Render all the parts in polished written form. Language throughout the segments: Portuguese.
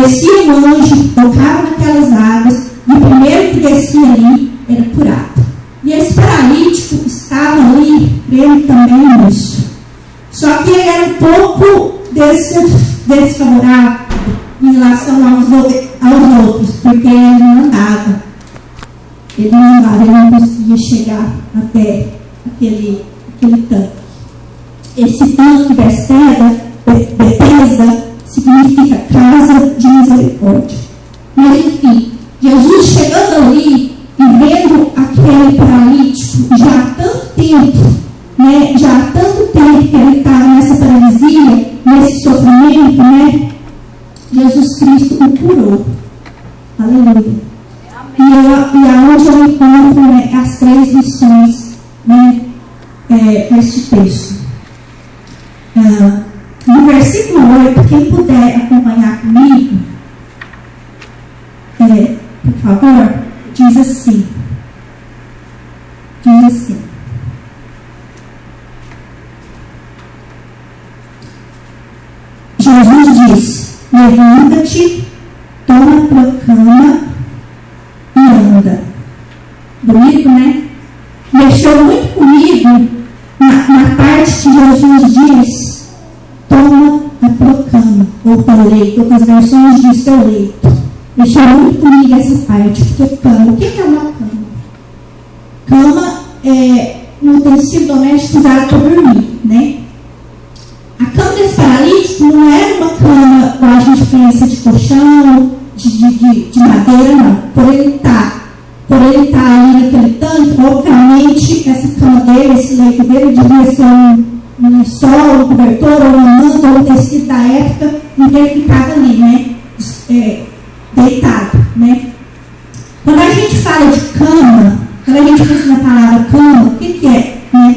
descia um anjo, tocava naquelas águas, e o primeiro que descia ali era curado. E esse paralítico estava ali crendo também nisso. Só que ele era um pouco desfavorável em relação aos outros, porque ele não andava. Ele não conseguia chegar até aquele tanque. Esse tanque Betesda significa casa de misericórdia. Mas enfim, Jesus chegando ali e vendo aquele paralítico já há tanto tempo, né? Já há tanto tempo que ele estava nessa paralisia, nesse sofrimento, né? Jesus Cristo o curou. Aleluia. E aonde eu encontro, né, as 3 lições, né, neste texto. No versículo 8, quem puder acompanhar comigo, por favor, diz assim. Jesus disse: levanta-te, toma tua cama e anda. Bonito, né? Mexeu muito comigo na parte que Jesus diz: toma a tua cama, ou teu leito. Outras versões diz teu leito. Mexeu muito comigo essa parte, porque cama. O que é uma cama? Cama é um utensílio doméstico usado para dormir, né? A cama desse paralítico não era uma cama, como a gente pensa, de colchão, de madeira, não. Por ele estar ali naquele tanque, obviamente, essa cama dele, esse leito dele, devia ser um lençol, um cobertor, ou uma manta, ou um tecido da época em que ele ficava ali, né? Deitado, né? Quando a gente fala de cama, quando a gente pensa na palavra cama, o que é, né?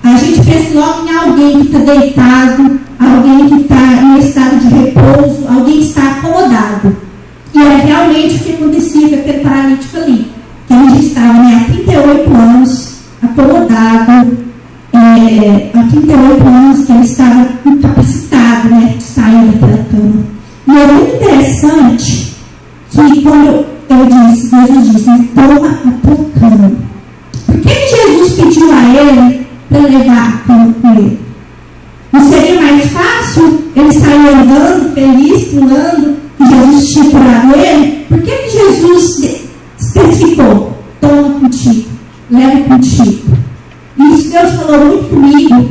A gente pensa logo em alguém que está deitado, alguém que está em estado de repouso, alguém que está acomodado. E é realmente o que acontecia com aquele paralítico ali. Que ele estava, né, há 38 anos, acomodado, há 38 anos que ele estava incapacitado, né, de sair daquela cama. E é muito interessante que quando Jesus disse, né, toma a tua cama. Por que Jesus pediu a ele para levar a cama com ele? Não seria mais fácil ele sair andando, feliz, pulando, e Jesus tinha curado ele? Por que Jesus especificou? Toma contigo, leva contigo. Isso Deus falou muito comigo,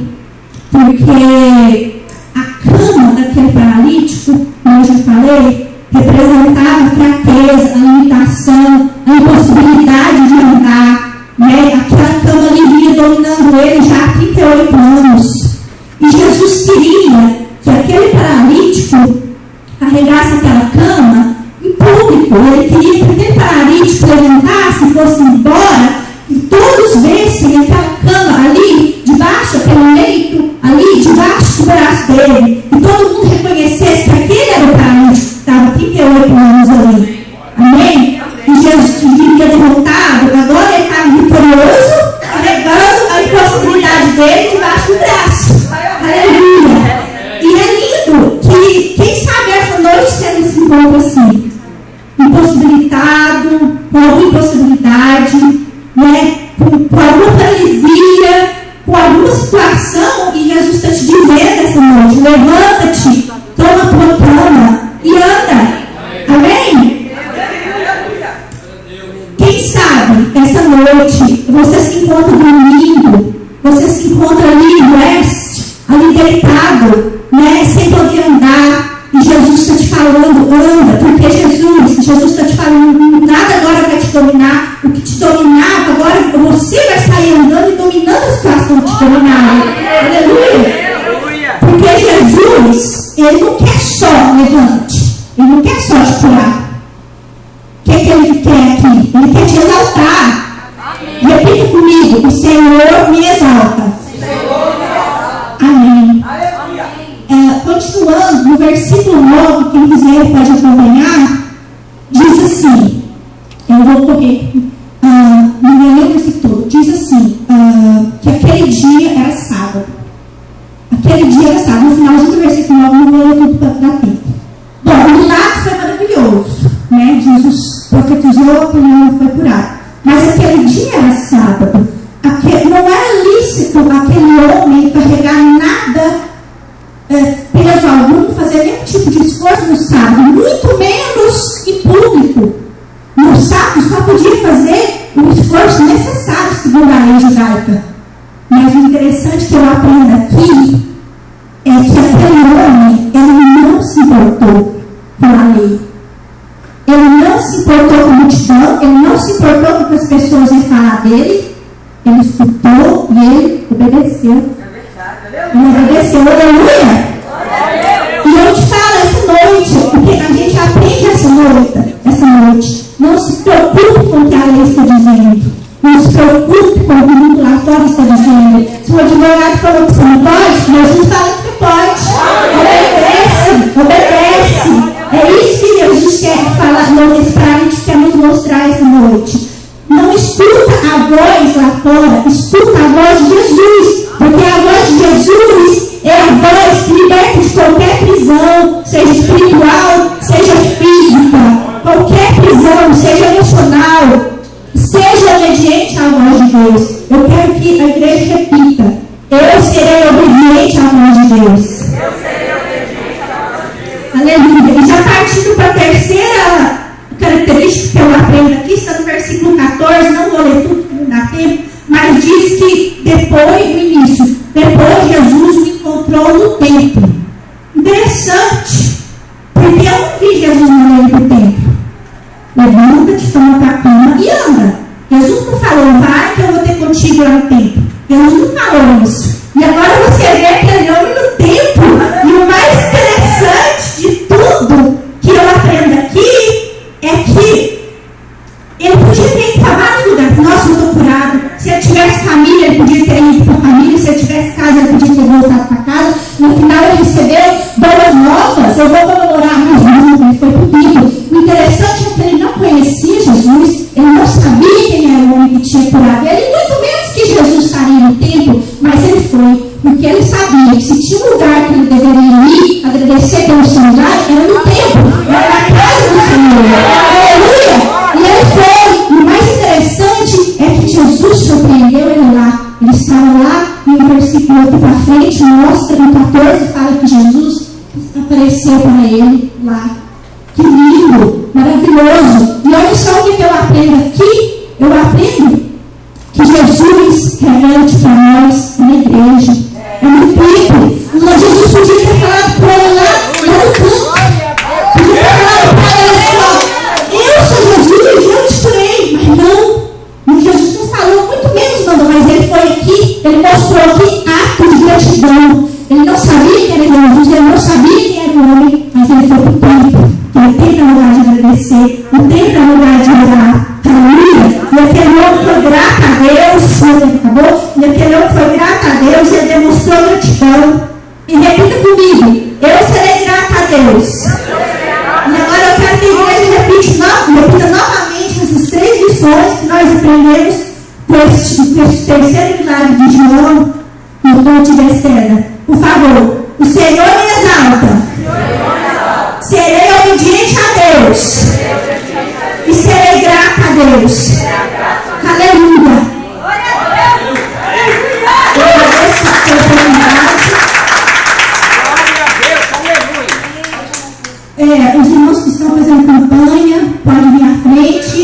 porque a cama daquele paralítico, como eu já falei, representava a fraqueza, a limitação, a impossibilidade de andar, né? Aquela cama ali vinha dominando ele já há 38 anos. E Jesus queria que aquele paralítico carregasse aquela cama em público. Ele queria que aquele paralítico levantasse, fosse embora, e todos vissem aquela cama ali, debaixo daquele leito, ali debaixo do braço dele. E todo mundo reconhecesse que aquele era o paralítico que estava 38 anos ali. Amém? E Jesus viria derrotado, agora ele estava vitorioso, carregando a impossibilidade dele debaixo do braço. Aleluia! E é lindo que, quem sabe essa noite você não se encontra assim, impossibilitado, com alguma impossibilidade, né? com alguma paralisia, com alguma situação, e Jesus está te dizendo essa noite: levanta-te, toma a tua cama e anda. Amém? Quem sabe essa noite você se encontra dormindo, você se encontra ali no oeste, ali deitado, né, sem poder andar, e Jesus está te falando: anda, porque Jesus está te falando: nada agora vai te dominar. O que te dominava, agora você vai sair andando e dominando a situação que te dominava. Aleluia! Porque Jesus, ele não quer só levante, ele não quer só te curar. O que é que ele quer aqui? Ele quer te exaltar. Repita comigo: o Senhor me exalta. Amém. Continuando, no versículo 9, quem quiser pode acompanhar, diz assim, eu vou correr, não lembro esse todo, diz assim, que aquele dia era sábado. Aquele dia era sábado. No finalzinho do versículo 9, não vou ler tudo para dar tempo. Bom, o milagre foi maravilhoso. tipo de esforço no sábado, muito menos em público. No sábado só podia fazer o esforço necessário segundo a lei judaica. Mas o interessante que eu aprendo aqui é que aquele homem, ele não se importou com a lei. Ele não se importou com a multidão, ele não se importou com o que as pessoas iam falar dele. Ele escutou e ele obedeceu. Ele obedeceu, aleluia! E eu te falo essa noite, porque a gente aprende essa noite. Não se preocupe com o que a lei está dizendo. Não se preocupe com o que o mundo lá fora está dizendo. Se o advogado falou que você não pode, Jesus fala que você pode. Obedece, obedece. É isso que Jesus quer falar, a gente quer nos mostrar essa noite. Não escuta a voz lá fora, escuta a voz de Jesus. Porque a voz de Jesus é a voz que liberta de qualquer prisão, seja espiritual, seja física, qualquer prisão, seja emocional, seja obediente à voz de Deus. Eu quero que a igreja repita: eu serei obediente à voz de Deus. Eu serei obediente à voz de Deus. Aleluia. E já partindo para a terceira característica que eu aprendo aqui, está no versículo 14, não vou ler tudo, porque não dá tempo, mas diz que depois, no início, depois Jesus me encontrou no templo. Interessante, porque eu não vi Jesus mandando para o templo. Levanta-te, toma tua cama e anda. Jesus não falou, vai que eu vou ter contigo lá no templo. Jesus não falou isso. E agora você vê aquele homem no templo. E o mais interessante de tudo que eu aprendo aqui é que ele podia ter ido para vários lugares. Nossa, eu estou curado. Se ele tivesse família, ele podia ter ido para a família. Se ele tivesse casa, ele podia ter voltado para casa. No final, ele recebeu boas novas. Eu vou comemorar mais um. Ele foi para o templo. O interessante é que ele não conhecia Jesus. Ele não sabia quem era o homem que tinha curado ele. Muito menos que Jesus estaria no templo. Mas ele foi. Porque ele sabia que se tinha um lugar que ele deveria ir, agradecer pelo santuário, era no templo. Era na casa do Senhor. Aleluia! E ele foi. E o mais interessante é que Jesus surpreendeu ele lá. Ele estava lá, e o versículo outro para frente mostra, no 14, fala que Jesus apareceu para ele lá. Que lindo, maravilhoso. E olha só o que eu aprendo aqui. Eu aprendo que Jesus revela para nós na igreja. É no templo. Mas Jesus podia ter falado para ele lá no campo. Podia ter falado para ele só: eu sou Jesus, eu te curei. Mas não. E Jesus não falou, muito menos mandou. Mas ele foi aqui, ele mostrou aqui ato de gratidão. Ele não sabia quem era Jesus, ele não sabia quem era o homem, mas ele foi para o templo. Ele tem lugar de agradecer, não tem lugar de orar. Aleluia! E aquele homem foi grato a Deus, acabou? E aquele homem foi grato a Deus e ele demonstrou gratidão. E repita comigo: eu serei grato a Deus. E agora eu quero que a igreja repita novamente essas 3 lições que nós aprendemos com esse terceiro milagre de João no Monte de Bethesda. Por favor, o Senhor me exalta. Serei obediente a Deus. E serei grata a Deus. Aleluia. Eu agradeço a oportunidade. Os irmãos que estão fazendo campanha,